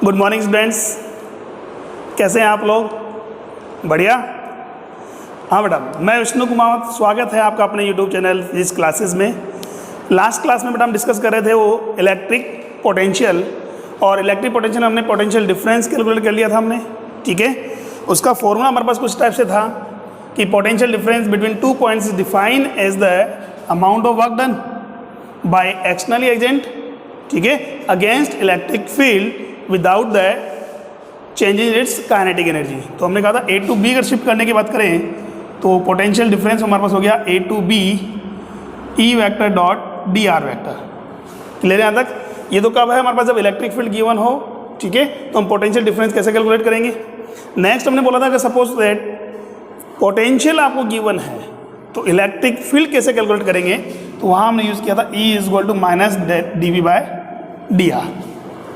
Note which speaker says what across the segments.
Speaker 1: Good morning students, कैसे हैं आप लोग? बढ़िया। हाँ बेटा, मैं विष्णु कुमार, स्वागत है आपका अपने यूट्यूब चैनल फिजिक्स क्लासेस में। लास्ट क्लास में बेटा हम डिस्कस कर रहे थे वो इलेक्ट्रिक पोटेंशियल, और इलेक्ट्रिक पोटेंशियल हमने पोटेंशियल डिफरेंस कैलकुलेट कर लिया था हमने, ठीक है। उसका फॉर्मूला हमारे पास कुछ टाइप से था कि potential difference between two points is defined as the amount of work done by external agent, ठीक है, against electric field without the change in its kinetic energy. तो हमने कहा था ए टू बी अगर शिफ्ट करने की बात करें तो पोटेंशियल डिफरेंस हमारे पास हो गया A to B E vector dot D r vector. Clear है यहाँ तक? ये तो कब है हमारे पास? जब इलेक्ट्रिक फील्ड गिवन हो, ठीक है। तो हम पोटेंशियल डिफरेंस कैसे कैलकुलेट करेंगे? नेक्स्ट हमने बोला था कि सपोज दैट पोटेंशियल आपको गिवन है तो इलेक्ट्रिक फील्ड कैसे कैलकुलेट करेंगे? तो वहाँ हमने यूज़ किया था E is equal to minus D V by D R,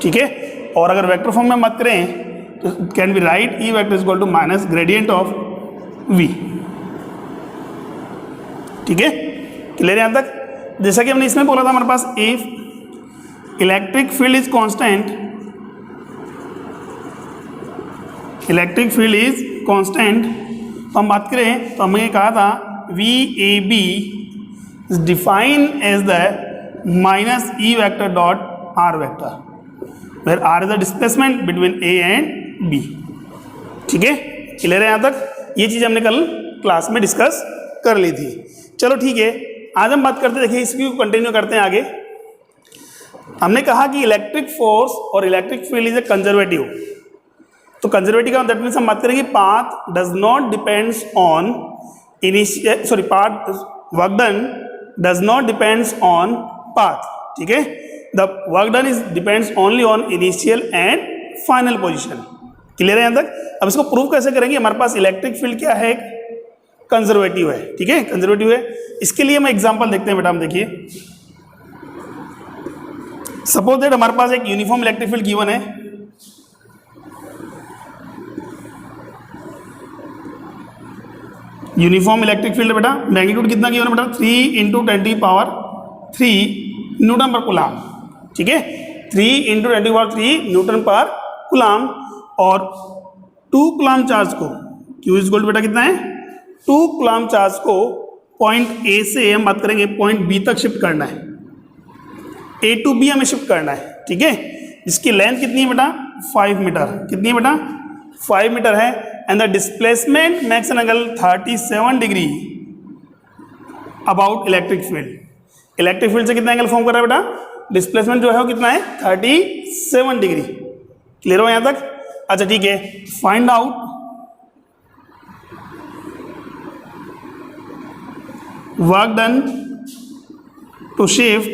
Speaker 1: ठीक है। और अगर वेक्टर फॉर्म में बात करें तो can be write E vector is equal to minus gradient of V, ठीक है। क्लियर है यहाँ तक? जैसा कि हमने इसमें बोला था हमारे पास if electric field is constant, electric field is constant, तो हम बात करें तो हमने कहा था V A B is defined as the minus E vector dot R vector, where R is the displacement between A and B, ठीक है। क्लियर है यहाँ तक? ये चीज़ हमने कल क्लास में डिस्कस कर ली थी। चलो ठीक है, आज हम बात करते, देखिए इसकी कंटिन्यू करते हैं आगे। हमने कहा कि इलेक्ट्रिक फोर्स और electric field is a conservative. तो कंजर्वेटिव का दैट मीन्स हम बात करेंगे path does not depends on initial, sorry, path work done does not depends on path, ठीक है। The work done is depends only on initial and final position. Clear है यहाँ तक? अब इसको प्रूव कैसे करेंगे? हमारे पास इलेक्ट्रिक फील्ड क्या है? कंजर्वेटिव है, ठीक है, कंजर्वेटिव है। इसके लिए हम एग्जांपल देखते हैं बेटा। हम देखिए, सपोज दैट हमारे पास एक यूनिफॉर्म इलेक्ट्रिक फील्ड गिवन है, यूनिफॉर्म इलेक्ट्रिक फील्ड बेटा, मैग्नीट्यूड कितना गिवन है बेटा? 3 इंटू 10⁻³ न्यूटन पर कूलम, ठीक है। 3 इंटू 10⁻³ न्यूटन पर कूलम, और 2 कूलम चार्ज को, Q इज इक्वल टू बेटा कितना है? 2 कूलम चार्ज को पॉइंट ए से हम बात करेंगे पॉइंट बी तक शिफ्ट करना है, ए टू बी हमें शिफ्ट करना है, ठीक है। इसकी लेंथ कितनी है बेटा? 5 मीटर। कितनी है बेटा? 5 मीटर है। And the displacement makes an angle 37 degree about electric field. Electric field से कितना एंगल फॉर्म कर रहा है बेटा? डिस्प्लेसमेंट जो है वो कितना है? 37 डिग्री। क्लियर हो यहाँ तक? अच्छा ठीक है, find out work done to shift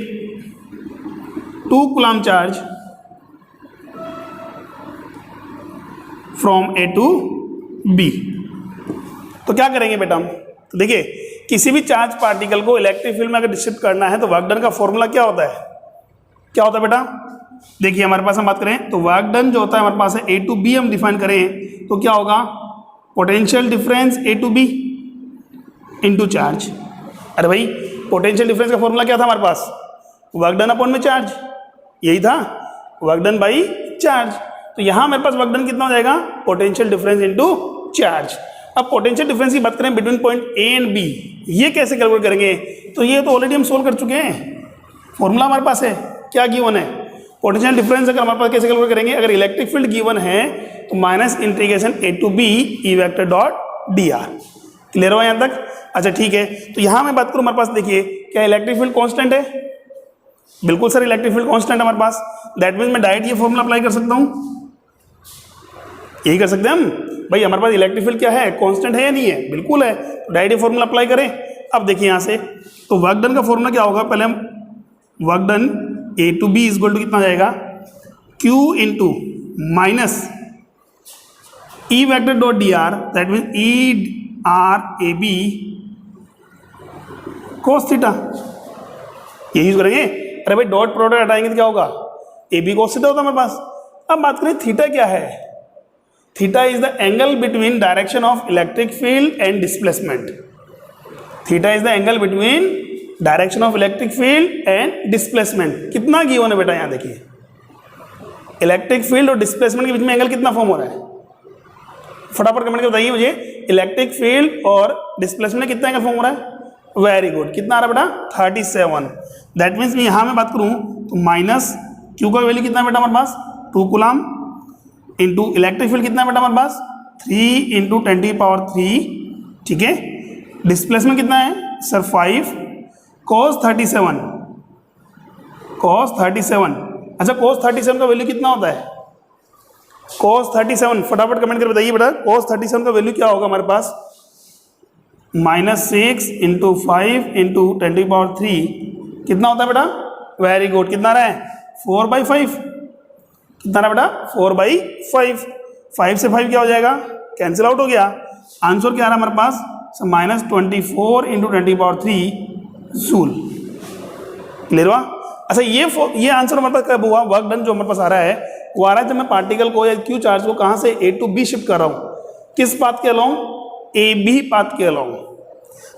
Speaker 1: 2 coulomb charge from A to B. तो क्या करेंगे बेटा हम? तो देखिए, किसी भी चार्ज पार्टिकल को इलेक्ट्रिक फील्ड में अगर शिफ्ट करना है तो वर्क डन का फॉर्मूला क्या होता है? क्या होता है बेटा? देखिए हमारे पास हम बात करें तो वर्क डन जो होता है हमारे पास है ए टू बी, हम डिफाइन करें तो क्या होगा? Potential difference A to B into charge. अरे भाई, पोटेंशियल डिफरेंस का फॉर्मूला क्या था हमारे पास? वर्क डन अपॉन में चार्ज, यही था, वर्क डन बाई चार्ज। तो यहाँ मेरे पास वर्क डन कितना हो जाएगा? Potential difference into charge. अब पोटेंशियल डिफरेंस की बात करें between point A and B, ये कैसे कैलकुलेट करेंगे? तो ये तो ऑलरेडी हम सोल्व कर चुके हैं, फॉर्मूला हमारे पास है। क्या गिवन है? पोटेंशियल डिफरेंस अगर हमारे पास कैसे कैलकुलेट करेंगे? अगर इलेक्ट्रिक फील्ड गिवन है तो minus integration A to B E vector dot D R. Clear हुआ यहाँ तक? अच्छा ठीक है, तो यहाँ मैं बात करूँ, हमारे पास देखिए क्या इलेक्ट्रिक फील्ड कांस्टेंट है? बिल्कुल सर, इलेक्ट्रिक फील्ड कांस्टेंट है हमारे पास। दैट मीन्स मैं डायरेक्ट ये फॉर्मूला अप्लाई कर सकता हूँ, यही कर सकते हैं हम। भाई हमारे पास इलेक्ट्रिक फील्ड क्या है? कांस्टेंट है या नहीं है? बिल्कुल है। तो डायरेक्ट ये फॉर्मूला अप्लाई करें। अब देखिए यहाँ से तो वर्क डन का फॉर्मूला क्या होगा? पहले हम work done A to B is equal to कितना जाएगा? Q into minus E vector dot D R, that means E R A B cos theta, ये यूज करेंगे। अरे भाई डॉट प्रोडक्ट हटाएंगे तो क्या होगा? ए बी कोस थीटा होता है हमारे पास। अब बात करें थीटा क्या है? Theta is the angle between direction of electric field and displacement. Theta is the angle between direction of electric field and displacement. कितना गिवन है बेटा? यहाँ देखिए इलेक्ट्रिक फील्ड और डिस्प्लेसमेंट के बीच में एंगल कितना फॉर्म हो रहा है? फटाफट कमेंट करके बताइए मुझे, इलेक्ट्रिक फील्ड और डिस्प्लेसमेंट में कितना एंगल फॉर्म हो रहा है? वेरी गुड, कितना आ रहा है बेटा? 37। दैट मीन्स मैं यहाँ में बात करूँ तो माइनस क्यू का वैल्यू कितना है बेटा हमारे पास? 2 कूलम इंटू इलेक्ट्रिक फील्ड कितना है बेटा हमारे पास? 3 इंटू 10⁻3, ठीक है। डिस्प्लेसमेंट कितना है सर? 5 cos 37, cos 37। अच्छा cos 37 का वैल्यू कितना होता है? cos 37 फटाफट कमेंट कर बताइए बेटा, cos 37 का वैल्यू क्या होगा हमारे पास? -6 इंटू 5 इंटू 10⁻3 कितना होता है बेटा? वेरी गुड, कितना आ रहा है? 4/5। कितना रहा बेटा? 4/5। 5 से 5 क्या हो जाएगा? कैंसिल आउट हो गया। आंसर क्या आ रहा है हमारे पास? -24 इंटू 10⁻3 जूल। क्लियर हुआ? अच्छा ये आंसर हमारे पास कब हुआ? वर्क डन जो हमारे पास आ रहा है वो आ रहा है जब मैं पार्टिकल को या क्यू चार्ज को कहाँ से A टू B शिफ्ट कर रहा हूँ। किस पाथ के अलोंग? AB पाथ के अलोंग।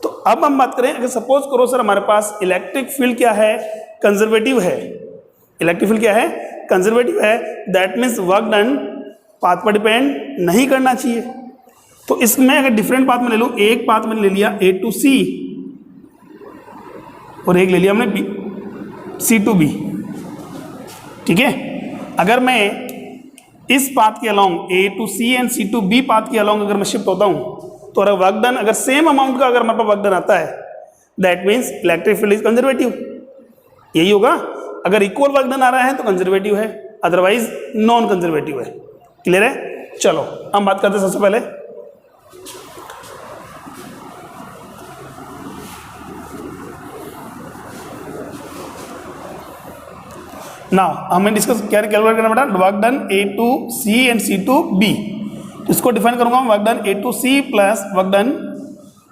Speaker 1: तो अब हम बात करें, अगर सपोज करो सर हमारे पास इलेक्ट्रिक फील्ड क्या है? कंजर्वेटिव है। इलेक्ट्रिक फील्ड क्या है? कंजर्वेटिव है। That means work done path पर डिपेंड नहीं करना चाहिए। तो इसमें अगर डिफरेंट पाथ में ले लूँ, एक पाथ में ले लिया A टू C और एक ले लिया हमने C टू B, ठीक है। अगर मैं इस पाथ के along A to C and C to B path के अलोंग अगर मैं शिफ्ट होता हूँ तो अगर वर्क डन अगर सेम अमाउंट का अगर हमारे पास वर्क डन आता है, that means electric field is conservative. यही होगा। अगर इक्वल वर्क डन आ रहा है तो कंजर्वेटिव है, अदरवाइज नॉन कंजर्वेटिव है। क्लियर है? चलो हम बात करते हैं सबसे पहले नाउ हमें डिस्कस क्या कैलकुलेट करना बेटा? Work done A to C and C to B। तो इसको डिफाइन करूंगा work done A to C plus work done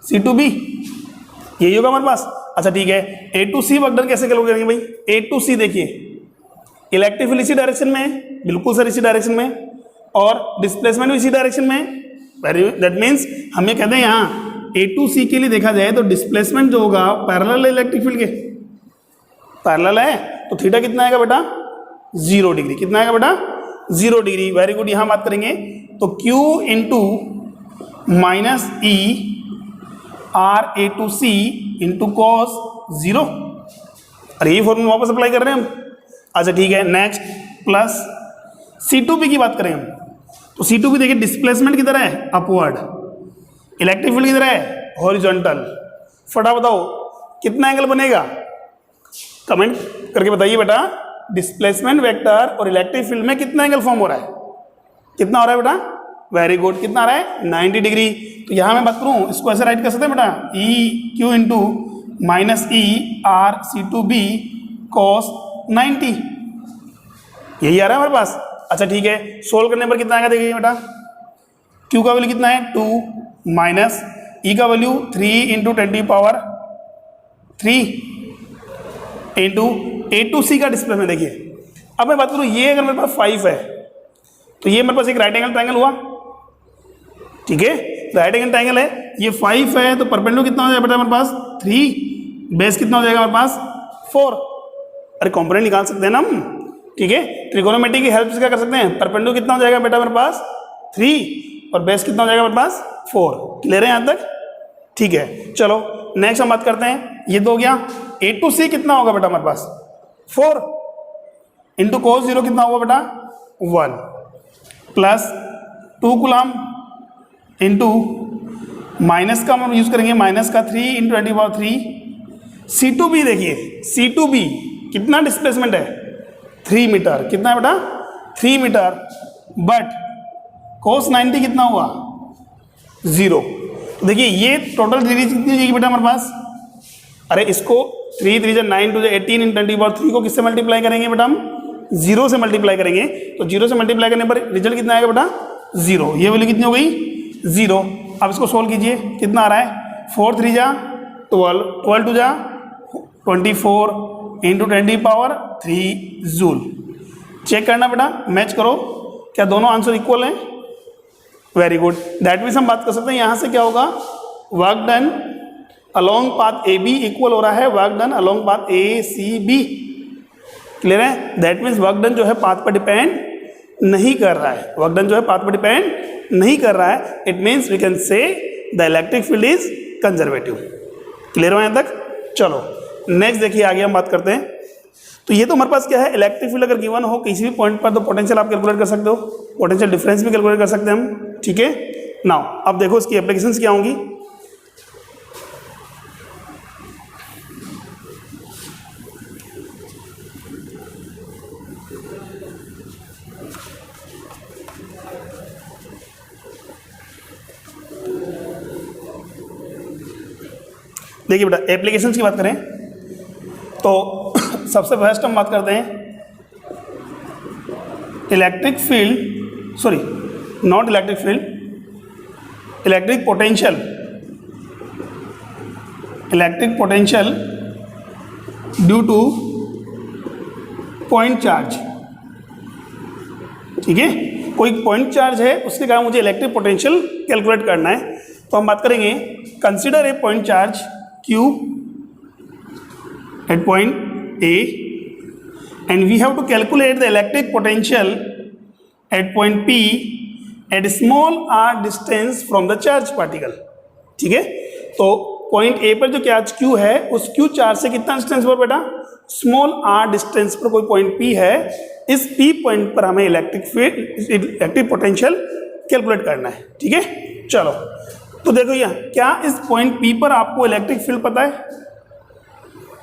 Speaker 1: C to B। यही होगा हमारे पास। अच्छा ठीक है, A to C work done कैसे कैलकुलेट करेंगे भाई? A टू C देखिए, इलेक्ट्रिक फील्ड इसी डायरेक्शन में है, बिल्कुल सर इसी डायरेक्शन में, और डिस्प्लेसमेंट भी इसी डायरेक्शन में। दैट मीन्स हम ये कहते हैं यहाँ A टू C के लिए देखा जाए तो डिस्प्लेसमेंट जो होगा पैरेलल है इलेक्ट्रिक फील्ड के, पैरेलल है। तो थीटा कितना आएगा बेटा? 0 डिग्री। कितना आएगा बेटा? 0 डिग्री। Very good. यहां बात करेंगे तो Q into minus E R A to C into cos 0। अरे ये फॉर्मूला वापस अप्लाई कर रहे हैं हम। अच्छा ठीक है, next plus C to B की बात करें हम तो C टू B देखिए डिस्प्लेसमेंट किधर है? अपवर्ड। इलेक्ट्रिक फील्ड किधर है? हॉरिजॉन्टल। फटा बताओ कितना एंगल बनेगा? कमेंट करके बताइए बेटा, डिस्प्लेसमेंट वेक्टर और इलेक्ट्रिक फील्ड में कितना एंगल फॉर्म हो रहा है? कितना हो रहा है बेटा? Very good. कितना आ रहा है? 90 डिग्री। तो यहां मैं बात करूं, इसको ऐसे राइट कर सकते हैं बेटा, E Q into minus E R C to B cos 90। यही आ रहा है हमारे पास। अच्छा ठीक है, सोल्व करने पर कितना आएगा देखिए बेटा। Q का वैल्यू कितना है? 2 माइनस E का value 3 into 10⁻3 into A to C का डिस्प्लेसमेंट देखिए। अब मैं बात करूँ, ये अगर मेरे पास 5 है तो ये मेरे पास एक राइट एंगल ट्रायंगल हुआ, ठीक है। राइट एंगल ट्रायंगल है, ये 5 है तो परपेंडिकुलर कितना हो जाएगा बेटा हमारे पास? 3। बेस कितना हो जाएगा हमारे पास? 4। अरे कॉम्पोनेंट निकाल सकते हैं ना हम, ठीक है। ट्रिगोनोमेट्री की हेल्प से क्या कर सकते हैं? परपेंडिकुलर कितना हो जाएगा बेटा हमारे पास? 3 और बेस कितना हो जाएगा हमारे पास? 4। क्लियर है यहाँ तक? ठीक है, चलो नेक्स्ट हम बात करते हैं। ये तो हो गया। A टू C कितना होगा बेटा हमारे पास? 4 इंटू cos 0 कितना होगा बेटा? 1 प्लस 2 कूलम इंटू माइनस का हम यूज करेंगे, माइनस का 3 इंटू 10⁻3। C टू B देखिए, C टू B कितना डिस्प्लेसमेंट है? 3 मीटर। कितना है बेटा? 3 मीटर। बट cos 90 कितना हुआ? 0। देखिए ये टोटल डिग्री कितनी हो जाएगी बेटा हमारे पास? अरे इसको 3 3 9 2 18 इन 10⁻3 को किससे मल्टीप्लाई करेंगे बेटा? हम 0 से मल्टीप्लाई करेंगे। तो 0 से मल्टीप्लाई करने पर रिजल्ट कितना आएगा बेटा? 0। ये वैल्यू कितनी हो गई? 0। अब इसको सोल्व कीजिए, कितना आ रहा है? 4 3 जा 12, 12 2 जा 24 इंटू 10⁻3 जूल। चेक करना बेटा, मैच करो क्या दोनों आंसर इक्वल हैं? Very good. दैट मीन्स हम बात कर सकते हैं यहाँ से क्या होगा? Work done along path AB equal हो रहा है work done along path ACB। Clear है? दैट मीन्स वर्क डन जो है पाथ पर डिपेंड नहीं कर रहा है, वर्क डन जो है पाथ पर डिपेंड नहीं कर रहा है, it means we can say the electric field is conservative. Clear हो यहाँ तक? चलो नेक्स्ट देखिए, आगे हम बात करते हैं। तो ये तो हमारे पास क्या है, इलेक्ट्रिक फील्ड अगर गिवन हो किसी भी पॉइंट पर तो पोटेंशियल आप कैलकुलेट कर सकते हो, पोटेंशियल डिफरेंस भी कैलकुलेट कर सकते हैं हम, ठीक है। नाउ अब देखो इसकी एप्लीकेशंस क्या होंगी। देखिए बेटा, एप्लीकेशंस की बात करें तो सबसे फर्स्ट हम बात करते हैं electric field, sorry not electric field, electric potential, electric potential due to point charge, ठीक है। कोई पॉइंट चार्ज है उसके कारण मुझे इलेक्ट्रिक पोटेंशियल कैलकुलेट करना है, तो हम बात करेंगे consider a point charge Q at point A and we have to calculate the electric potential at point P at small r distance from the charge particle, ठीक है। तो पॉइंट A पर जो चार्ज Q है उस Q charge से कितना distance पर बेटा, स्मॉल r डिस्टेंस पर कोई पॉइंट P है, इस P पॉइंट पर हमें electric field, electric potential calculate करना है, ठीक है। चलो तो देखो यहाँ, क्या इस पॉइंट P पर आपको इलेक्ट्रिक फील्ड पता है?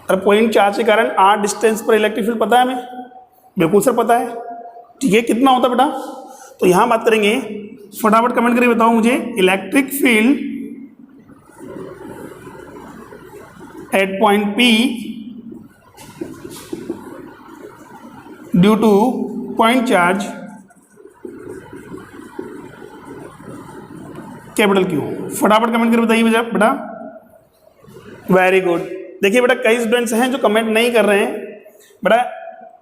Speaker 1: अरे पॉइंट चार्ज के कारण r डिस्टेंस पर इलेक्ट्रिक फील्ड पता है हमें? बिल्कुल सर पता है, ठीक है। कितना होता है बेटा? तो यहाँ बात करेंगे, फटाफट कमेंट करके बताओ मुझे, electric field at point P due to point charge capital Q। फटाफट कमेंट करके बताइए बेटा। Very good. देखिए बेटा, कई स्टूडेंट्स हैं जो कमेंट नहीं कर रहे हैं बेटा,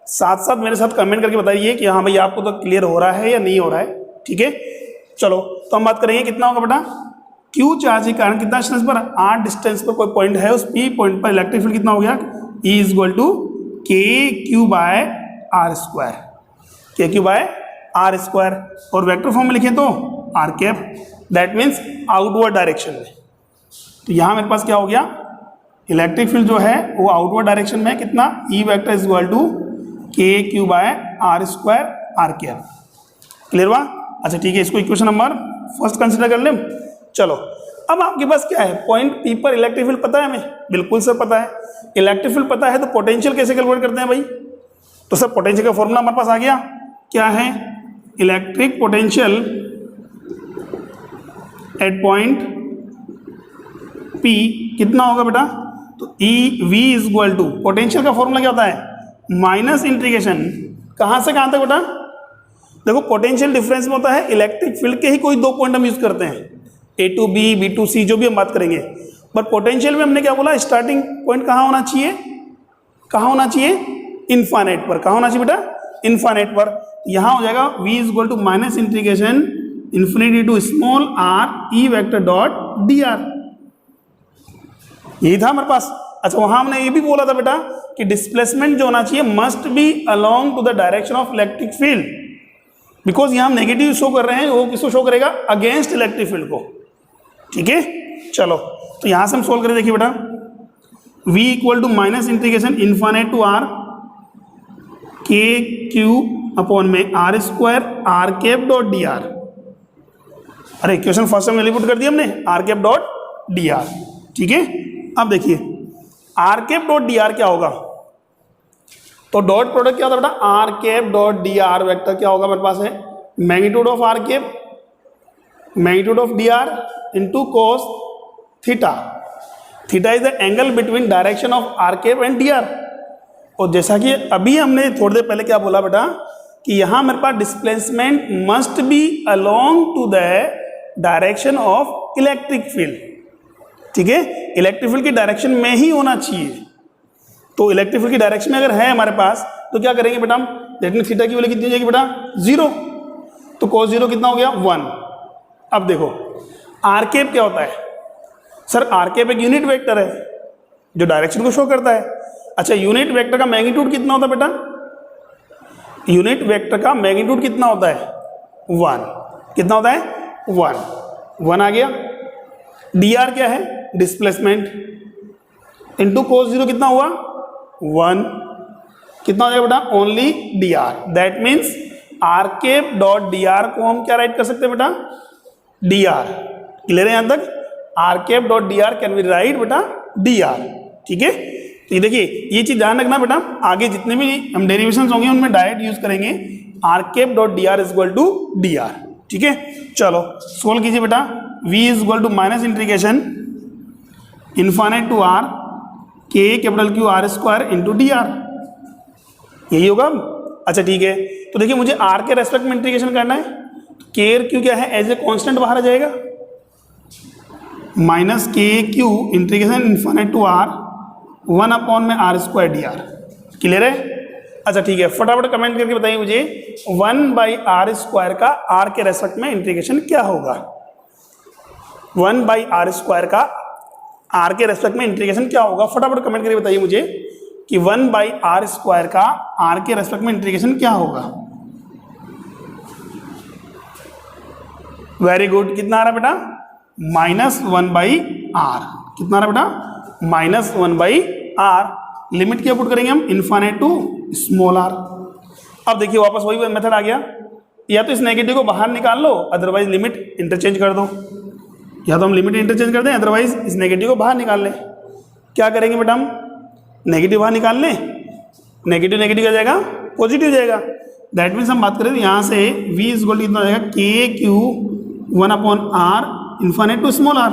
Speaker 1: साथ साथ मेरे साथ कमेंट करके बताइए कि हाँ भाई आपको तो क्लियर हो रहा है या नहीं हो रहा है, ठीक है। चलो तो हम बात करेंगे कितना होगा बेटा, Q चार्ज के कारण कितना डिस्टेंस पर, r डिस्टेंस पर कोई पॉइंट है, उस P पॉइंट पर इलेक्ट्रिक फील्ड कितना हो गया, E is equal to KQ by R square, KQ by R square, और वेक्टर फॉर्म में लिखें तो R cap, that means outward direction में। तो यहाँ मेरे पास क्या हो गया, इलेक्ट्रिक फील्ड जो है वो आउटवर्ड डायरेक्शन में कितना, E vector is equal to KQ by R square R cap. Clear हुआ? अच्छा ठीक है, इसको इक्वेशन नंबर फर्स्ट कंसिडर कर लें। चलो अब आपके पास क्या है, पॉइंट P पर इलेक्ट्रिक फील्ड पता है हमें? बिल्कुल सर पता है। इलेक्ट्रिक फील्ड पता है तो पोटेंशियल कैसे कैलकुलेट करते हैं भाई? तो सर पोटेंशियल का फॉर्मूला हमारे पास आ गया, क्या है, electric potential at point P कितना होगा बेटा, तो V is equal to, potential का फॉर्मूला क्या होता है, माइनस इंटीग्रेशन कहाँ से कहाँ तक बेटा, देखो पोटेंशियल डिफरेंस में होता है इलेक्ट्रिक फील्ड के ही कोई दो पॉइंट हम यूज करते हैं, A to B, B to C, जो भी हम बात करेंगे, बट पोटेंशियल में हमने क्या बोला, स्टार्टिंग पॉइंट कहाँ होना चाहिए, कहाँ होना चाहिए, इनफाइनाइट पर। कहाँ होना चाहिए बेटा, इनफाइनाइट पर। यहाँ हो जाएगा V is equal to minus integration infinity to small r E vector dot dr, यही था हमारे पास। अच्छा वहां हमने ये भी बोला था बेटा कि डिस्प्लेसमेंट जो होना चाहिए must be along to the direction of electric field, because यहाँ हम नेगेटिव शो कर रहे हैं, वो किसको शो करेगा, अगेंस्ट इलेक्ट्रिक फील्ड को, ठीक है। चलो तो यहां से हम सोल्व करें, देखिए बेटा, V equal to minus integration infinite to r KQ upon में R square R cap dot dr। अरे इक्वेशन फर्स्ट में पुट कर दिया हमने, R कैप डॉट dr, ठीक है। अब देखिए R कैप डॉट dr क्या होगा, तो डॉट प्रोडक्ट क्या होता है बेटा, R cap dot dr vector क्या होगा मेरे पास है, magnitude of R cap, magnitude of dr into cos theta, theta is the angle between direction of R cap and dr। और जैसा कि अभी हमने थोड़ी देर पहले क्या बोला बेटा कि यहां मेरे पास displacement must be along to the direction of electric field, ठीक है, इलेक्ट्रिक फील्ड की डायरेक्शन में ही होना चाहिए। तो इलेक्ट्रिक फील्ड की डायरेक्शन में अगर है हमारे पास तो क्या करेंगे बेटा, दैट मीन थीटा की वैल्यू कितनी हो जाएगी बेटा, 0, तो cos 0 कितना हो गया, 1। अब देखो आर कैप क्या होता है, सर आर कैप एक यूनिट वेक्टर है जो डायरेक्शन को शो करता है। अच्छा यूनिट वेक्टर का मैग्नीट्यूड कितना होता है बेटा, यूनिट वेक्टर का मैग्नीट्यूड कितना होता है 1, कितना होता है 1 आ गया। dr क्या है डिस्प्लेसमेंट इनटू cos 0 कितना हुआ 1, कितना हो जाएगा बेटा only dr, that means R cap dot dr को हम क्या राइट कर सकते हैं बेटा dr, क्लियर है यहां तक, R cap dot dr can be write बेटा dr, ठीक है। तो ये देखिए ये चीज ध्यान रखना बेटा, आगे जितने भी हम डेरिवेशंस होंगे उनमें डायरेक्ट यूज करेंगे R cap dot dr is equal to dr, ठीक है। चलो सोल्व कीजिए बेटा, v is equal to minus integration infinite to r k capital Q r square into dr, यही होगा। अच्छा ठीक है, तो देखिए मुझे r के रेस्पेक्ट में इंटीग्रेशन करना है, केयर क्यू क्या है एज ए कांस्टेंट बाहर आ जाएगा, minus K Q integration infinite to r 1 upon में r स्क्वायर dr, क्लियर है। अच्छा ठीक है, फटाफट कमेंट करके बताइए मुझे 1 बाई आर स्क्वायर का r के रेस्पेक्ट में इंटीग्रेशन क्या होगा, 1 बाई आर स्क्वायर का r के रेस्पेक्ट में इंटीग्रेशन क्या होगा, फटाफट कमेंट करके बताइए मुझे कि 1 बाई आर स्क्वायर का r के रेस्पेक्ट में इंटीग्रेशन क्या होगा। वेरी गुड, कितना आ रहा है बेटा माइनस 1 बाई आर, कितना आ रहा है बेटा माइनस 1 बाई आर, लिमिट क्या पुट करेंगे हम इन्फाइनाइट टू स्मॉल आर। अब देखिए वापस वही मेथड आ गया, या तो इस नेगेटिव को बाहर निकाल लो, अदरवाइज लिमिट इंटरचेंज कर दो, या तो हम लिमिट इंटरचेंज कर दें अदरवाइज इस नेगेटिव को बाहर निकाल लें। क्या करेंगे बेटा हम नेगेटिव बाहर निकाल लें, नेगेटिव नेगेटिव क्या जाएगा पॉजिटिव जाएगा, दैट मीन्स हम बात करें तो यहाँ से v इज इक्वल टू कितना जाएगा K Q 1 upon R infinite to small R.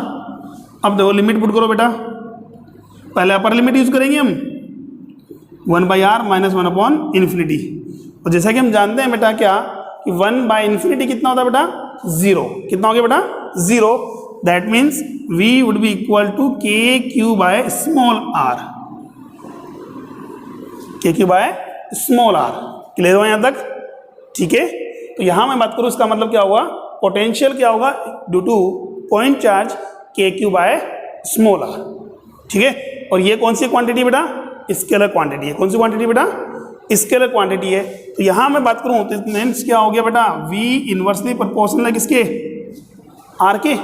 Speaker 1: अब देखो लिमिट पुट करो बेटा, पहले अपर लिमिट यूज करेंगे हम 1 by R minus 1 upon infinity, और जैसा कि हम जानते हैं बेटा क्या कि 1 बाई इन्फिनिटी कितना होता है बेटा 0, कितना हो गया बेटा 0, that means v would be equal to K Q by small R, K Q by small R, clear हो यहाँ तक, ठीक है। तो यहाँ मैं बात करूँ इसका मतलब क्या होगा, पोटेंशियल क्या होगा ड्यू टू पॉइंट चार्ज के क्यू बाय स्मॉल आर, ठीक है। और ये कौन सी क्वांटिटी बेटा स्केलर क्वांटिटी है, कौन सी क्वांटिटी बेटा स्केलर क्वांटिटी है। तो यहाँ मैं बात करूँ तो मीन्स क्या हो गया बेटा v इनवर्सली प्रोपोर्शनल है किसके r के,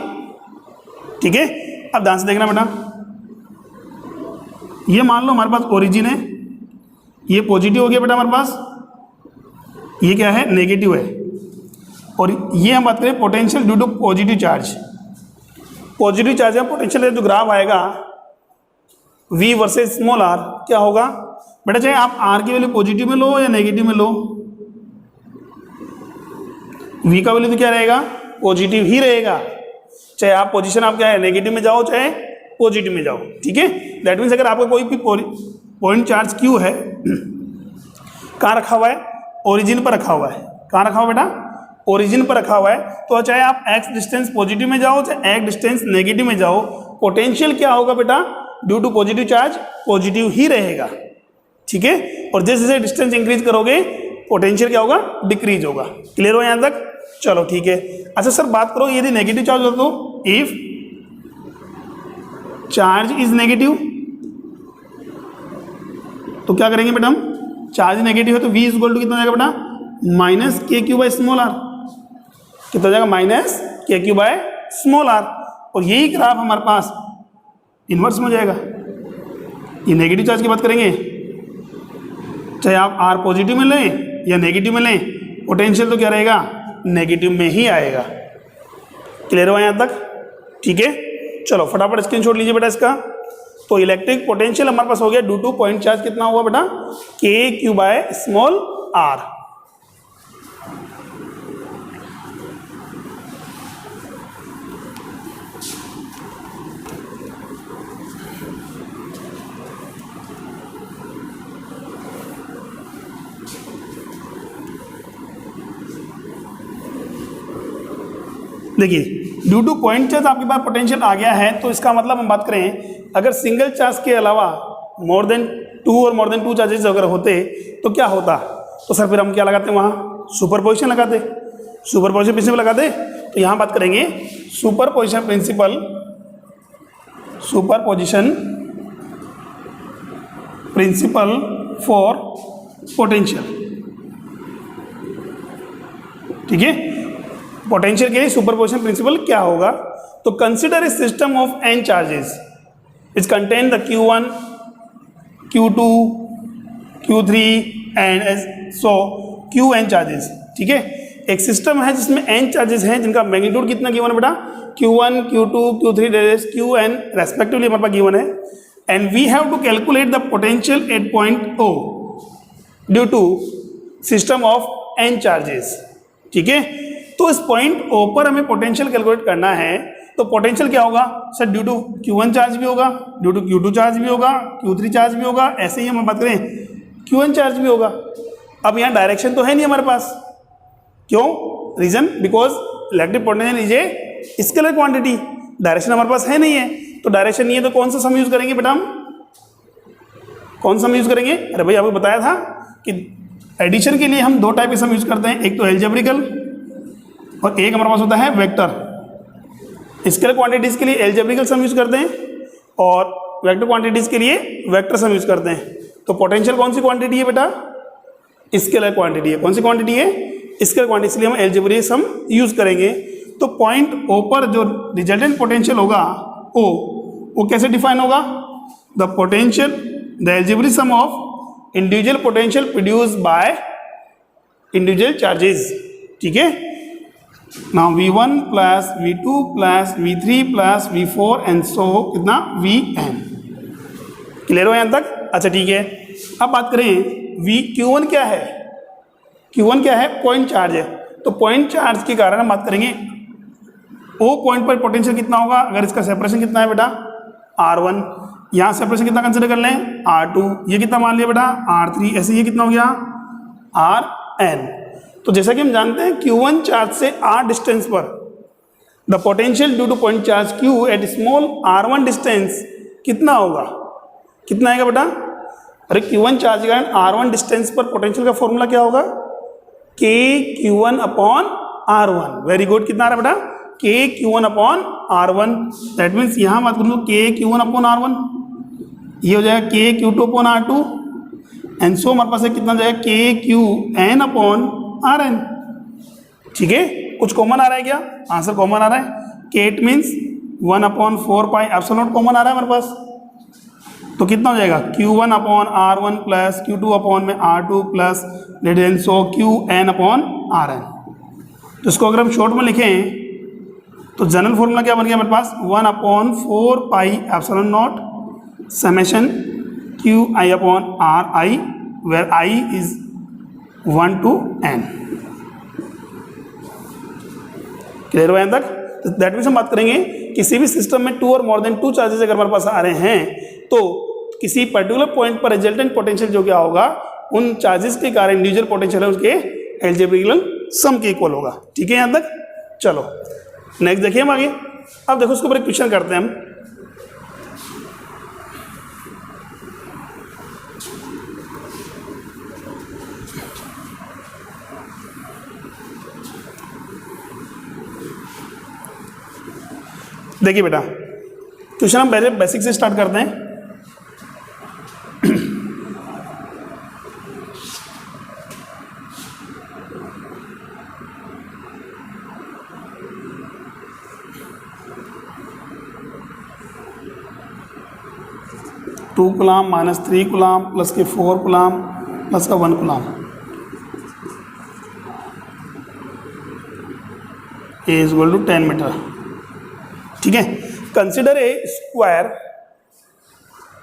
Speaker 1: ठीक है। अब ध्यान से देखना बेटा, ये मान लो हमारे पास ओरिजिन है, ये पॉजिटिव हो गया बेटा हमारे पास, ये क्या है नेगेटिव है, और ये हम बात करें potential due to positive charge, positive charge का पोटेंशियल जो ग्राफ आएगा v वर्सेस स्मॉल r क्या होगा बेटा, चाहे आप r की वैल्यू पॉजिटिव में लो या नेगेटिव में लो, v का वैल्यू तो क्या रहेगा पॉजिटिव ही रहेगा, चाहे आप पोजीशन आप क्या है नेगेटिव में जाओ चाहे पॉजिटिव में जाओ, ठीक है। दैट मीन्स अगर आपका कोई भी पॉइंट चार्ज q है कहाँ रखा हुआ है ओरिजिन पर रखा हुआ है, कहाँ रखा हुआ बेटा ओरिजिन पर रखा हुआ है, तो चाहे आप x डिस्टेंस पॉजिटिव में जाओ चाहे x डिस्टेंस नेगेटिव में जाओ, पोटेंशियल क्या होगा बेटा due to positive charge positive ही रहेगा, ठीक है। और जैसे जैसे डिस्टेंस इंक्रीज करोगे पोटेंशियल क्या होगा डिक्रीज होगा, क्लियर हो यहाँ तक, चलो ठीक है। अच्छा सर बात करो यदि नेगेटिव चार्ज हो तो इफ चार्ज इज नेगेटिव तो क्या करेंगे बेटा हम, चार्ज नेगेटिव है तो v इज इक्वल टू कितना जाएगा बेटा minus K Q by small are, कितना हो जाएगा minus K Q by small are, और यही ग्राफ हमारे पास इन्वर्स में हो जाएगा। ये नेगेटिव चार्ज की बात करेंगे, चाहे आप r पॉजिटिव में लें या नेगेटिव में लें, पोटेंशियल तो क्या रहेगा नेगेटिव में ही आएगा, क्लियर हुआ यहाँ तक, ठीक है। चलो फटाफट स्क्रीनशॉट लीजिए बेटा इसका। तो इलेक्ट्रिक पोटेंशियल हमारे पास हो गया ड्यू टू पॉइंट चार्ज कितना हुआ बेटा के क्यू बाय स्मॉल आर। देखिए ड्यू टू पॉइंट चार्ज आपके पास पोटेंशियल आ गया है, तो इसका मतलब हम बात करें अगर सिंगल चार्ज के अलावा मोर देन 2 और मोर देन 2 चार्जेस अगर होते तो क्या होता, तो सर फिर हम क्या लगाते वहाँ सुपरपोजिशन लगाते, सुपरपोजिशन प्रिंसिपल लगाते। तो यहाँ बात करेंगे superposition principle, superposition principle for potential, ठीक है, पोटेंशियल के लिए सुपरपोजिशन प्रिंसिपल क्या होगा? तो consider a system of n charges is contain the Q1, Q2, Q3 and so Qn charges. ठीक है, एक सिस्टम है जिसमें n चार्जेस हैं जिनका मैग्नीट्यूड कितना गिवन है बेटा? Q1, Q2, Q3 Qn respectively हमारे पास गिवन है, and we have to calculate the potential at point O due to system of n charges. ठीक है, तो इस पॉइंट O पर हमें पोटेंशियल कैलकुलेट करना है, तो पोटेंशियल क्या होगा sir? Due to Q1 charge भी होगा, ड्यू टू Q2 चार्ज भी होगा, Q3 चार्ज भी होगा, ऐसे ही हम बात करें Qn चार्ज भी होगा। अब यहाँ डायरेक्शन तो है नहीं हमारे पास, क्यों? Reason because electric potential is a scalar quantity, direction हमारे पास है नहीं है, तो डायरेक्शन नहीं है तो कौन सा सम यूज करेंगे बेटा? हम कौन सा सम यूज करेंगे? अरे भाई आपको बताया था कि एडिशन के लिए हम दो टाइप के सम यूज करते हैं, एक तो एल्जेब्रिकल और एक हमारे पास होता है वेक्टर। स्केलर क्वांटिटीज के लिए एल्जेब्रिकल सम यूज करते हैं और वेक्टर क्वांटिटीज के लिए वेक्टर सम यूज करते हैं। तो पोटेंशियल कौन सी क्वांटिटी है बेटा? स्केलर क्वांटिटी है। कौन सी क्वांटिटी है? स्केलर क्वांटिटी, इसलिए हम एल्जेब्रिकल सम यूज करेंगे। तो पॉइंट O पर जो रिजल्टेंट पोटेंशियल होगा O, वो कैसे डिफाइन होगा? The potential, the algebrical sum of individual potential produce by individual charges. ठीक है, now V1 plus V2 plus V3 plus V4 and so कितना Vn। क्लियर हो यहाँ तक? अच्छा ठीक है, अब बात करें Q1 क्या है? Q1 क्या है? पॉइंट चार्ज है। तो पॉइंट चार्ज के कारण हम बात करेंगे O पॉइंट पर पोटेंशियल कितना होगा? अगर इसका सेपरेशन कितना है बेटा? R1, यहाँ सेपरेशन कितना कंसिडर कर लें? R2, ये कितना मान लिया बेटा? R3, ऐसे ये कितना हो गया? Rn। तो जैसा कि हम जानते हैं Q1 चार्ज से R डिस्टेंस पर the potential due to point charge Q at small R1 distance कितना होगा? कितना आएगा बेटा? अरे Q1 चार्ज के कारण R1 डिस्टेंस पर पोटेंशियल का फॉर्मूला क्या होगा? K Q1 upon R1। Very good, कितना आ रहा है बेटा? K Q1 upon R1। That means यहाँ बात करूँ K Q1 अपॉन R1, ये हो जाएगा K Q2 upon R2 and so हमारे पास कितना जाएगा? K Qn upon Rn। ठीक है, कुछ कॉमन आ रहा है क्या? आंसर कॉमन आ रहा है। K it means 1 upon 4 pi epsilon common आ रहा है हमारे पास। तो कितना हो जाएगा? Q1 upon R1 plus Q2 upon में R2 प्लस लेट सो Qn अपॉन Rn। तो इसको अगर हम शॉर्ट में लिखें तो जनरल फॉर्मूला क्या बन गया मेरे पास? 1 upon 4 pi epsilon naught summation Qi upon Ri where I is 1 to n। Clear हुआ यहाँ तक? तो दैट मीन्स हम बात करेंगे किसी भी सिस्टम में 2 और मोर देन 2 चार्जेस अगर हमारे पास आ रहे हैं तो किसी पर्टिकुलर पॉइंट पर रिजल्टेंट पोटेंशियल जो क्या होगा, उन चार्जेस के कारण इंडिविजुअल पोटेंशियल है उसके एल्जेब्रिकल सम के इक्वल होगा। ठीक है यहाँ तक? चलो नेक्स्ट देखिए हम आगे। अब देखो उसके ऊपर एक क्वेश्चन करते हैं हम। देखिए बेटा, क्वेश्चन हम पहले बेसिक से स्टार्ट करते हैं। Two coulomb minus 3 coulomb plus के 4 कूलाम प्लस का 1 coulomb a is equal to 10 metre. ठीक है, consider a square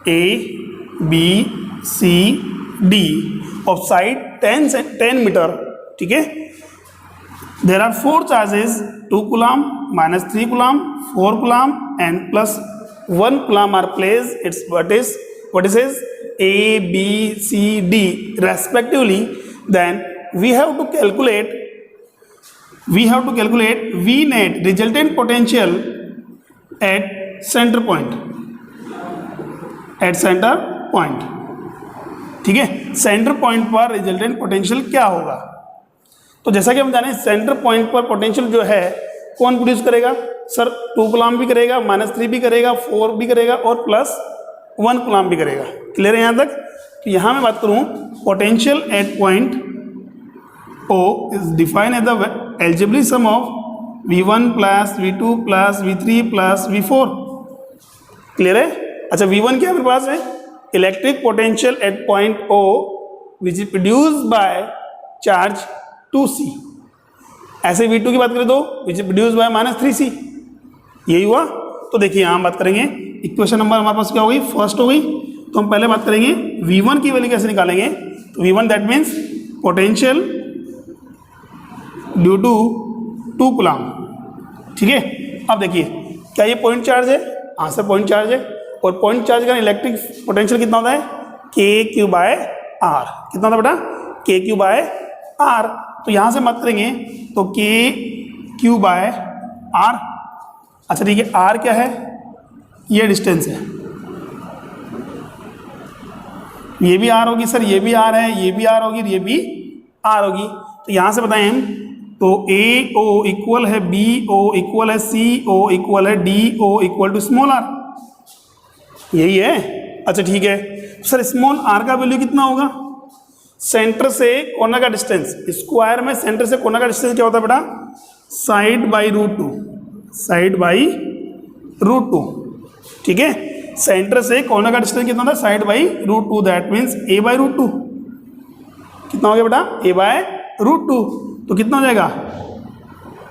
Speaker 1: A B C D of side 10 metre. ठीक है, there are 4 charges 2 coulomb minus 3 coulomb 4 coulomb and plus 1 coulomb are place its vertices A, B, C, D respectively. Then we have to calculate V net resultant potential at center point. ठीक है, centre point पर resultant potential क्या होगा? तो जैसा कि हम जाने सेंटर पॉइंट पर पोटेंशियल जो है कौन प्रोड्यूस करेगा? सर 2 कूलाम भी करेगा, -3 भी करेगा, 4 भी करेगा और प्लस 1 कूलाम भी करेगा। क्लियर है यहाँ तक? तो यहाँ मैं बात करूँ potential at point O is defined as the algebraic sum of V1 plus V2 plus V3 plus V4। Clear है? अच्छा, V1 क्या मेरे पास है? Electric potential at point O which is produced by charge 2C। ऐसे V2 की बात करें तो विच इज प्रोड्यूस्ड बाय -3C। यही हुआ। तो देखिए यहाँ बात करेंगे, इक्वेशन नंबर हमारे पास क्या हो गई? फर्स्ट हो गई। तो हम पहले बात करेंगे V1 की वैल्यू कैसे निकालेंगे। तो V1 that means potential due to 2 coulomb. ठीक है, अब देखिए क्या ये पॉइंट चार्ज है? हाँ सर, पॉइंट चार्ज है। और पॉइंट चार्ज का इलेक्ट्रिक पोटेंशियल कितना होता है? KQ by R। कितना होता है बेटा? KQ by R। तो यहाँ से बात करेंगे तो KQ बाय R। अच्छा ठीक है, R क्या है? ये डिस्टेंस है, ये भी R होगी सर, ये भी R है, ये भी R होगी, ये भी R होगी। तो यहाँ से बताएं हम तो AO इक्वल है BO इक्वल है CO इक्वल है DO equal to small r। यही है। अच्छा ठीक है सर, स्मॉल r का वैल्यू कितना होगा? सेंटर से कोना का डिस्टेंस, स्क्वायर में सेंटर से कोना का डिस्टेंस क्या होता है बेटा? Side by √2, side by √2। ठीक है, सेंटर से कोना का डिस्टेंस कितना था? Side by √2, that means a by √2। कितना हो गया बेटा? a by √2। तो कितना हो जाएगा?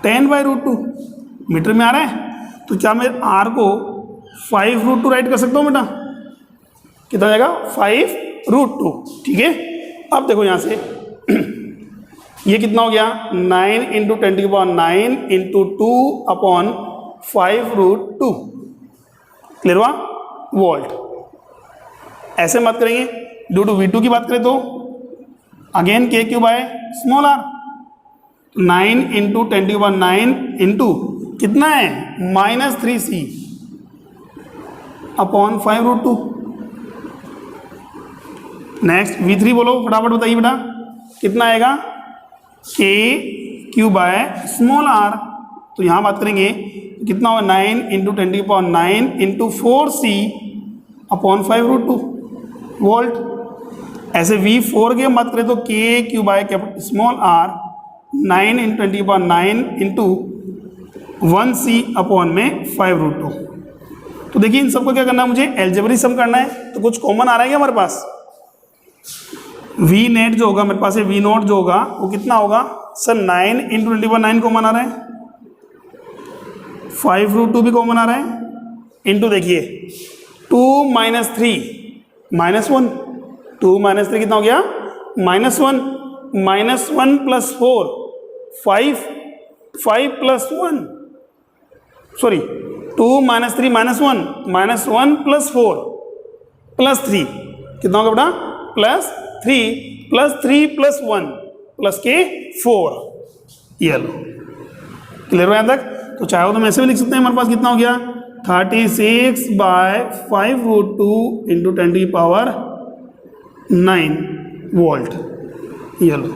Speaker 1: 10 बाई √2। मीटर में आ रहा है। तो क्या मैं r को 5√2 राइट कर सकता हूँ बेटा? कितना हो जाएगा? 5√2। ठीक है, अब देखो यहाँ से ये कितना हो गया? 9 × 10⁹ इंटू 2 अपॉन 5√2। क्लियर हुआ? वोल्ट। ऐसे बात करेंगे ड्यू टू V2 की बात करें तो again KQ by small r। 9 × 10⁹ into कितना है? -3C upon 5√2। नेक्स्ट V3 बोलो, फटाफट बताइए बेटा कितना आएगा? KQ by small r। तो यहाँ बात करेंगे कितना होगा? 9 × 10⁹ इंटू 4C अपॉन 5√2 वोल्ट। ऐसे V4 की हम बात करें तो KQ by small r 9 × 10⁹ into 1C upon में 5√2। तो देखिए इन सबको क्या करना है? मुझे एल्जेब्रिक सम करना है। तो कुछ कॉमन आ रहा है क्या हमारे पास? V नेट जो होगा मेरे पास है, V नोट जो होगा वो कितना होगा सर? 9 × 10⁹ कॉमन आ रहा है, 5√2 भी कॉमन आ रहा है, इंटू देखिए 2 - 3 -1। 2 - 3 कितना हो गया? -1। -1 + 4 5, 5 + 1 सॉरी 2 - 3 -1, -1 + 4 + 3 कितना होगा बेटा? +3 + 3 + 1 + के 4। ये लो, क्लियर हो यहाँ तक? तो चाहे तो हम ऐसे भी लिख सकते हैं। हमारे पास कितना हो गया? 36 बाय 5√2 इंटू 10⁹ वोल्ट। ये लो,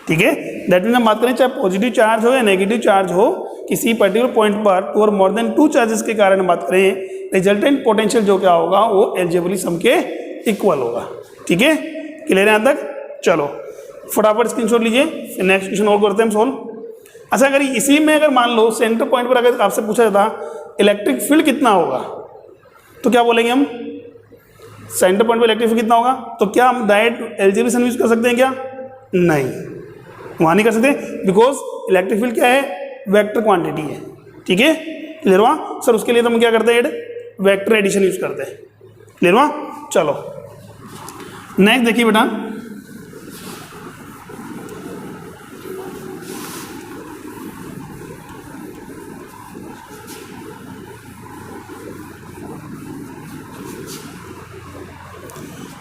Speaker 1: ठीक है। दैट मीन हम बात करें चाहे पॉजिटिव चार्ज हो या नेगेटिव चार्ज हो, किसी पर्टिकुलर पॉइंट पर 2 और मोर देन 2 चार्जेस के कारण हम बात करें, रिजल्टेंट पोटेंशियल जो क्या होगा वो एल्जेब्रिक सम के इक्वल होगा। ठीक है, क्लियर है यहाँ तक? चलो फटाफट स्क्रीनशॉट लीजिए, फिर नेक्स्ट क्वेश्चन और करते हैं हम सोल्व। अच्छा, अगर इसी में अगर मान लो सेंटर पॉइंट पर अगर आपसे पूछा जाता इलेक्ट्रिक फील्ड कितना होगा, तो क्या बोलेंगे हम? सेंटर पॉइंट पर इलेक्ट्रिक फील्ड कितना होगा? तो क्या हम डायरेक्ट एल्जेब्रिक सम यूज कर सकते हैं क्या? नहीं, वहाँ नहीं कर सकते, बिकॉज इलेक्ट्रिक फील्ड क्या है? वेक्टर क्वांटिटी है। ठीक है, क्लियर हुआ सर? उसके लिए तो हम क्या करते हैं? वेक्टर एडिशन यूज करते हैं। क्लियर हुआ? चलो नेक्स्ट देखिए बेटा,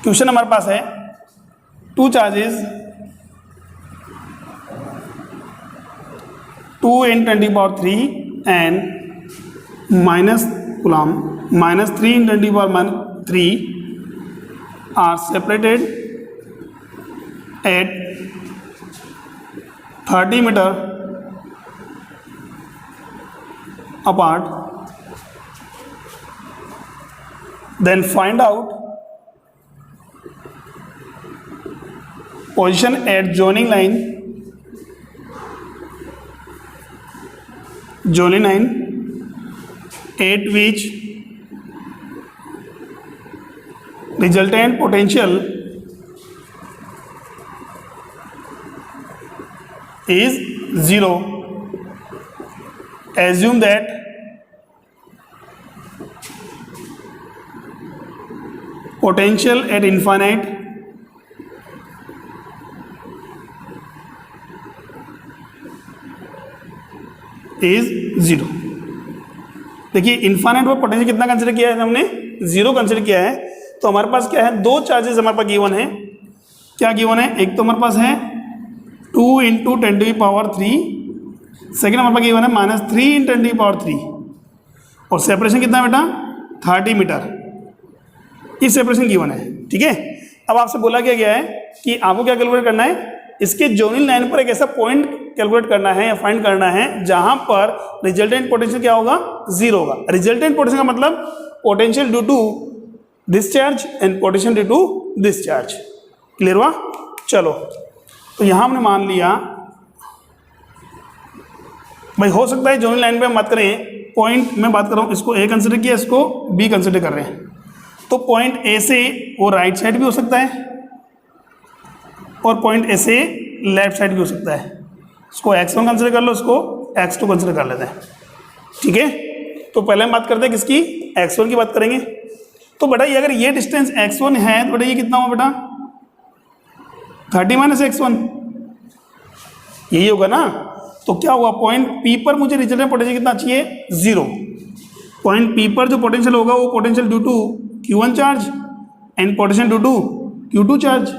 Speaker 1: क्वेश्चन हमारे पास है 2 charges 2 × 10⁻³ and minus coulomb -3 × 10⁻³ are separated at 30 meter apart. Then find out position at joining line Jolie line at which resultant potential is 0. Assume that potential at infinite is 0. देखिए infinite पर potential कितना consider किया है हमने, 0 consider किया है। तो हमारे पास क्या है, दो चार्जेस हमारे पास गिवन है। क्या गिवन है, एक तो हमारे पास है 2 × 10⁻3, सेकेंड हमारे पास गिवन है -3 × 10⁻3, और सेपरेशन कितना है बेटा 30 मीटर, ये सेपरेशन गिवन है। ठीक है, अब आपसे बोला गया है कि आपको क्या कैलकुलेट करना है, इसके जोनल लाइन पर एक ऐसा पॉइंट कैलकुलेट करना है या फाइंड करना है जहां पर रिजल्टेंट पोटेंशियल क्या होगा, 0 होगा। रिजल्टेंट पोटेंशियल का मतलब potential due to this charge and potential due to this charge. Clear हुआ? चलो, तो यहां हमने मान लिया भाई, हो सकता है जोनल लाइन पे हम बात करें, पॉइंट में बात कर रहा हूं, इसको ए कंसिडर किया, इसको बी कंसिडर कर रहे हैं, तो पॉइंट ए से वो राइट साइड भी हो सकता है और पॉइंट ए से लेफ्ट साइड भी हो सकता है। इसको x1 कंसिडर कर लो, इसको x2 कंसिडर कर लेते हैं। ठीक है, तो पहले हम बात करते हैं किसकी, x1 की बात करेंगे। तो बेटा ये अगर ये डिस्टेंस x1 है तो बेटा ये कितना हुआ बेटा 30 - x1, यही होगा ना। तो क्या हुआ, पॉइंट P पर मुझे रिजल्टेंट पोटेंशियल कितना चाहिए, 0। पॉइंट P पर जो पोटेंशियल होगा वो potential due to Q1 charge and potential due to Q2 charge,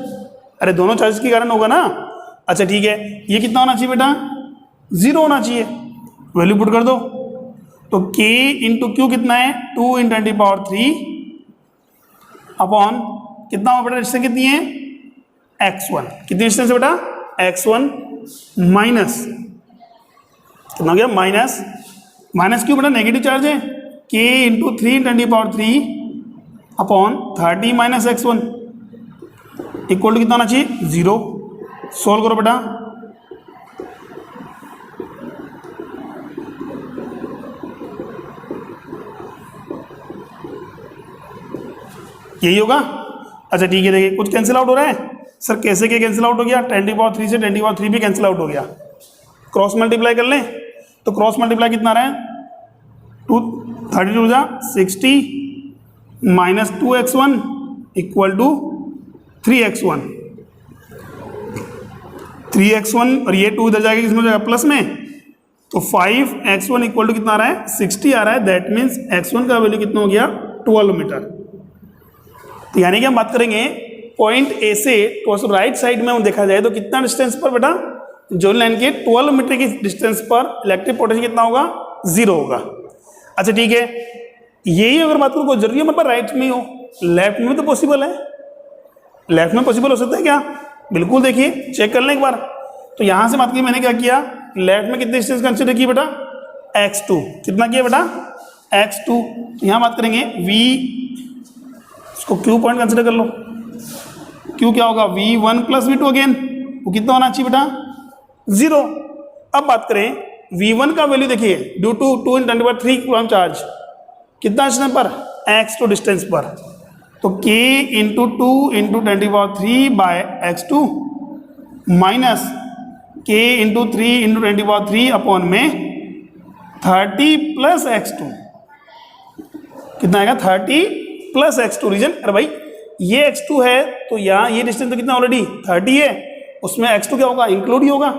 Speaker 1: अरे दोनों चार्ज के कारण होगा ना। अच्छा ठीक है, ये कितना होना चाहिए बेटा, 0 होना चाहिए, वैल्यू पुट कर दो। तो K × Q कितना है, 2 × 10⁻3 अपॉन कितना होगा बेटा, डिस्टेंस कितनी है x1, कितनी डिस्टेंस है बेटा x1 माइनस कितना हो गया, माइनस क्यों बेटा, नेगेटिव चार्ज है, K × 3 × 10⁻3 upon 30 - x1 equal to कितना होना चाहिए, 0। सोल्व करो बेटा, यही होगा। अच्छा ठीक है, देखिए कुछ कैंसिल आउट हो रहा है सर, कैसे क्या कैंसिल आउट हो गया, 10⁻3 से 10⁻3 भी कैंसिल आउट हो गया। क्रॉस मल्टीप्लाई कर लें, तो क्रॉस मल्टीप्लाई कितना रहा है, 32 60 minus 2x1 equal to 3x1, 3x1 और ये 2 इधर जाएगा, किसमें जाएगा प्लस में, तो 5x1 इक्वल टू कितना आ रहा है, 60 आ रहा है। दैट मीन्स x1 का वैल्यू कितना हो गया, 12 मीटर। तो यानी कि हम बात करेंगे पॉइंट ए से टुवर्ड्स राइट साइड में हम देखा जाए तो कितना डिस्टेंस पर बेटा, जोनल लाइन के 12 मीटर की डिस्टेंस पर इलेक्ट्रिक पोटेंशियल कितना होगा, 0 होगा। अच्छा ठीक है, यही अगर बात करूँ, कोई जरूरी है मतलब राइट में हो, लेफ्ट में तो पॉसिबल है, लेफ्ट में पॉसिबल हो सकता है क्या, बिल्कुल देखिए चेक कर लें एक बार। तो यहां से बात की मैंने क्या किया, लेफ्ट में कितनी डिस्टेंस कंसिडर की बेटा, x2, कितना किया बेटा x2। यहां बात करेंगे v, इसको q पॉइंट कंसिडर कर लो, q क्या होगा, v1 + v2 अगेन, वो कितना होना चाहिए बेटा, 0। अब बात करें v1 का वैल्यू, देखिए ड्यू टू 2 × 10⁻3 कूलम चार्ज, कितना डिस्टेंस पर, x2 डिस्टेंस पर, तो k × 2 × 10⁻3 by x2 minus k × 3 × 10⁻3 upon में 30 + x2, कितना आएगा 30 + x2। रीजन, अरे भाई ये x2 है तो यहाँ ये डिस्टेंस तो कितना ऑलरेडी 30 है, उसमें x2 क्या होगा, इंक्लूड ही होगा।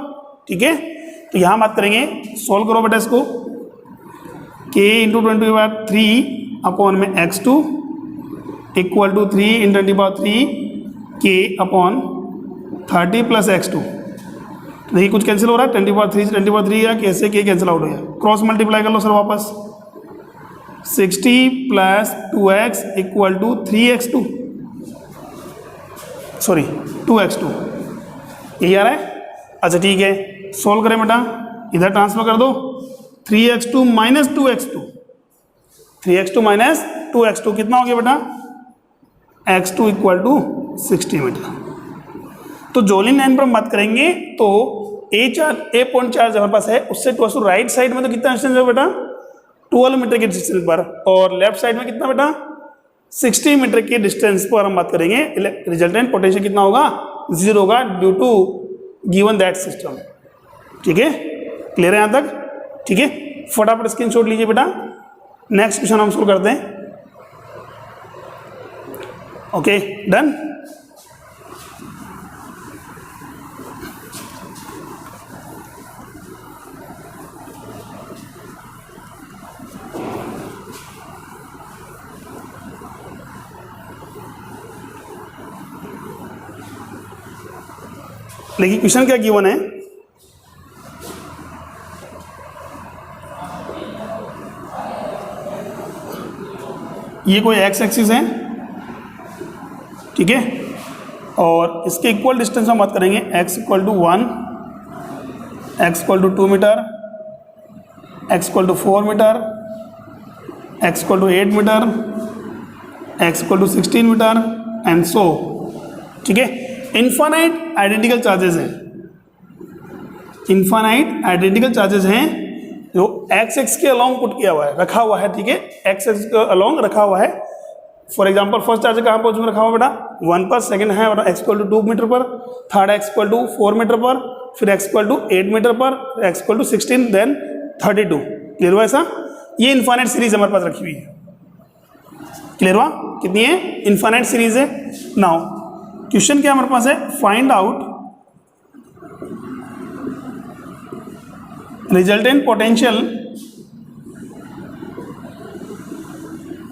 Speaker 1: ठीक है, तो यहाँ बात करेंगे, सोल्व करो बेटा इसको, k × 10⁻3 अपॉन में x2 equal to 3 × 10⁻3 k upon 30 + x2। देखिए कुछ कैंसिल हो रहा है, 10⁻3 से 10⁻3 या कैसे k कैंसिल आउट हो गया, क्रॉस मल्टीप्लाई कर लो सर वापस, 60 + 2x equal to 3x2, sorry 2x2, यही आ रहा है। अच्छा ठीक है, सोल्व करें बेटा, इधर ट्रांसफर कर दो, 3x2 - 2x2, 3x2 - 2x2 कितना हो गया बेटा, x2 इक्वल टू 60 मीटर। तो जोलिन लाइन पर हम बात करेंगे तो ए पॉइंट चार्ज हमारे पास है, उससे टू राइट साइड में तो कितना डिस्टेंस है बेटा 12 मीटर के डिस्टेंस पर, और लेफ्ट साइड में कितना बेटा 60 मीटर के डिस्टेंस पर हम बात करेंगे। रिजल्टेंट पोटेंशियल कितना होगा 0 होगा due to given that system. ठीक है, क्लियर है यहाँ तक? ठीक है, फटाफट स्क्रीनशॉट लीजिए बेटा। नेक्स्ट क्वेश्चन हम शुरू करते हैं। Okay done. देखिए क्वेश्चन क्या गिवन है, ये कोई एक्स एक्सिस है, ठीक है, और इसके इक्वल डिस्टेंस हम बात करेंगे x equal to 1, x equal to 2 metre, x equal to 4 metre, x equal to 8 metre, x equal to 16 metre and so. ठीक है, इनफाइनाइट आइडेंटिकल चार्जेस हैं, इनफाइनाइट आइडेंटिकल चार्जेस हैं जो एक्स एक्स के along put किया हुआ है, रखा हुआ है। ठीक है, एक्स एक्स के अलोंग रखा हुआ है। फॉर एग्जांपल फर्स्ट चार्ज कहाँ पर रखा हुआ बेटा 1 पर, सेकंड है एक्स इक्वल टू 2 मीटर पर, third x equal to 4 metre पर, फिर एक्स इक्वल टू 8 मीटर पर, फिर x equal to 16, then 32। Clear हुआ ऐसा? ये इनफाइनाइट सीरीज हमारे पास रखी हुई है। क्लियर हुआ? कितनी है? इनफाइनाइट सीरीज है। नाउ क्वेश्चन क्या हमारे पास है, find out resultant potential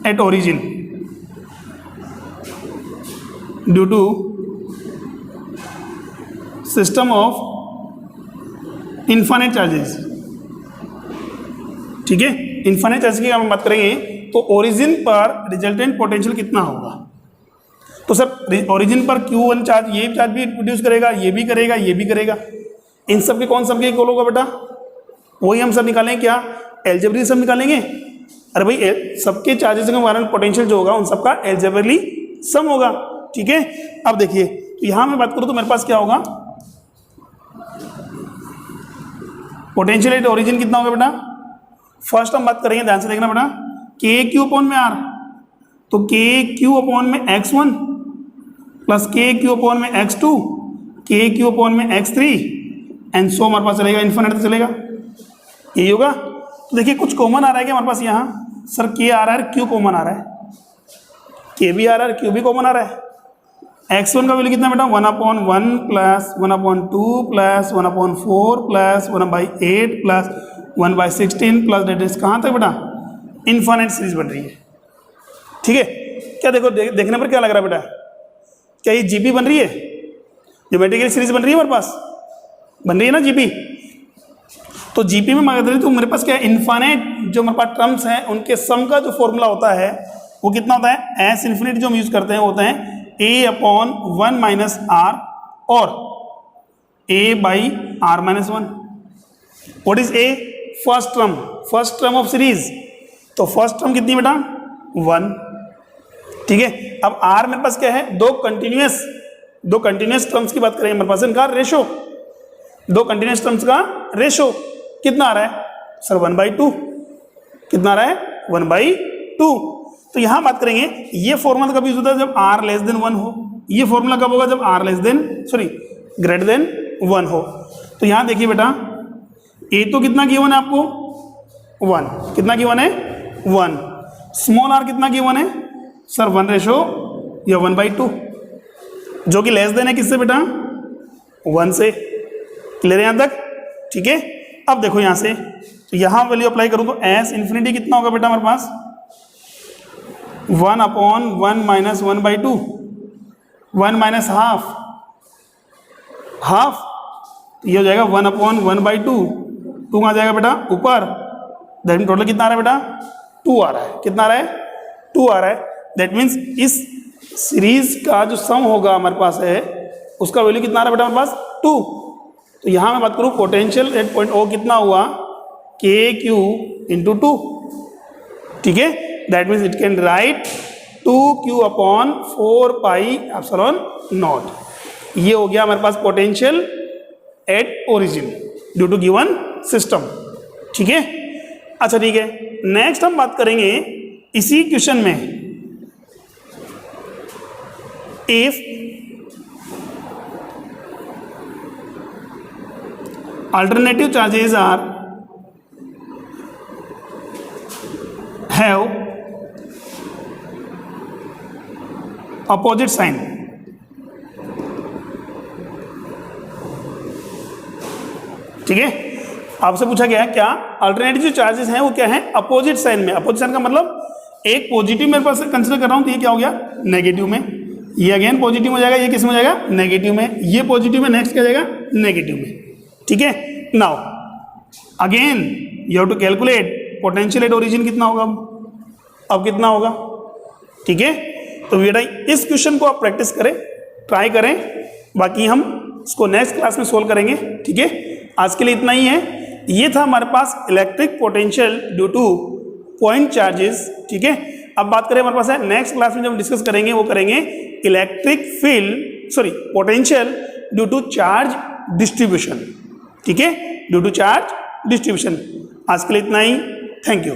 Speaker 1: at origin due to system of infinite charges. ठीक है, इनफाइनाइट चार्जेस की हम बात करेंगे तो ओरिजिन पर रिजल्टेंट पोटेंशियल कितना होगा। तो सर ओरिजिन पर Q1 चार्ज, ये चार्ज भी प्रोड्यूस करेगा, ये भी करेगा, ये भी करेगा, इन सब के कौन सब के इक्वल होगा बेटा? वही हम सब निकालेंगे, क्या एल्जेब्रिक सब निकालेंगे? अरे भाई सबके चार्जेस के कारण पोटेंशियल जो होगा उन सबका एल्जेब्रिकली सम होगा। ठीक है, अब देखिए तो यहां मैं बात करूं तो मेरे पास क्या होगा, पोटेंशियल एट ओरिजिन कितना होगा बेटा? फर्स्ट हम बात करेंगे, ध्यान से देखना बेटा, के क्यू अपॉन में आर, तो के क्यू अपॉन में x1 प्लस के क्यू अपॉन में x2, के क्यू अपॉन में x3 एंड सो हमारे पास चलेगा, इन्फिनिट तक चलेगा। यही होगा। तो देखिए कुछ कॉमन आ रहा है क्या हमारे पास यहाँ? सर के आ रहा है, क्यू कॉमन आ रहा है, के भी आ रहा है, क्यू भी कॉमन आ रहा है। x1 का वैल्यू कितना बेटा 1/1 plus 1/2 plus 1/4 plus 1/8 plus 1/16 plus that is कहाँ तक बेटा? इनफाइनाइट सीरीज बन रही है। ठीक है, क्या देखो देखने पर क्या लग रहा है बेटा? क्या ये जीपी बन रही है? ज्योमेट्रिकल सीरीज बन रही है हमारे पास, बन रही है ना जीपी। तो जीपी में मांग रही तो मेरे पास क्या है, इनफाइनाइट जो हमारे पास टर्म्स हैं उनके सम का जो फॉर्मूला होता है वो कितना होता है? एस इन्फिनिटी जो हम यूज करते हैं होते हैं a/1 माइनस आर और a/r-1। What is a? First term of series. तो फर्स्ट टर्म कितनी बेटा 1। ठीक है, अब r मेरे पास क्या है, दो कंटिन्यूस टर्म्स की बात करेंगे मेरे पास, इनका रेशो, दो कंटिन्यूस टर्म्स का रेशो कितना आ रहा है सर 1/2। कितना आ रहा है 1/2। तो यहां बात करेंगे, ये फॉर्मूला कब यूज होता है? जब r लेस देन 1 हो। ये फॉर्मूला कब होगा? जब r ग्रेटर देन 1 हो। तो यहां देखिए बेटा, a तो कितना गिवन है आपको 1, कितना गिवन है 1, स्मॉल r कितना गिवन है सर 1 रेशो या 1/2, जो कि लेस देन है किससे बेटा 1 से। क्लियर है यहां तक? ठीक है, अब देखो यहां से, तो यहां वैल्यू अप्लाई करूं तो एस इन्फिनिटी कितना होगा बेटा हमारे पास 1/1 माइनस 1/2, 1 माइनस हाफ, ये हो जाएगा 1/1/2, 2 आ जाएगा बेटा ऊपर, दैट मीन टोटल कितना आ रहा है बेटा 2 आ रहा है। कितना आ रहा है 2 आ रहा है। दैट मीन्स इस सीरीज का जो सम होगा हमारे पास है उसका वैल्यू कितना आ रहा है बेटा हमारे पास 2। तो यहां मैं बात करूं पोटेंशियल एट पॉइंट ओ कितना हुआ KQ इंटू 2। ठीक है, that means it can write 2Q upon 4 pi epsilon naught. ये हो गया हमारे पास potential at origin due to given system. ठीक है, अच्छा ठीक है, नेक्स्ट हम बात करेंगे इसी क्वेश्चन में, if alternative charges are have opposite sign। ठीक है, आपसे पूछा गया है क्या अल्टरनेटिव जो चार्जेस हैं वो क्या है, अपोजिट साइन में। अपोजिट साइन का मतलब एक पॉजिटिव मेरे पास कंसिडर कर रहा हूं तो ये क्या हो गया, नेगेटिव में, ये अगेन पॉजिटिव हो जाएगा, ये किस में हो जाएगा, नेगेटिव में, ये पॉजिटिव में, नेक्स्ट क्या जाएगा, नेगेटिव में। ठीक है, now again you have to calculate potential at origin कितना होगा, अब कितना होगा। ठीक है, तो बेटा इस क्वेश्चन को आप प्रैक्टिस करें, ट्राई करें, बाकी हम इसको नेक्स्ट क्लास में सोल्व करेंगे। ठीक है, आज के लिए इतना ही है। ये था हमारे पास electric potential due to point charges. ठीक है, अब बात करें हमारे पास है नेक्स्ट क्लास में जब डिस्कस करेंगे वो करेंगे electric field potential due to charge distribution. ठीक है, ड्यू टू चार्ज डिस्ट्रीब्यूशन। आज के लिए इतना ही, थैंक यू।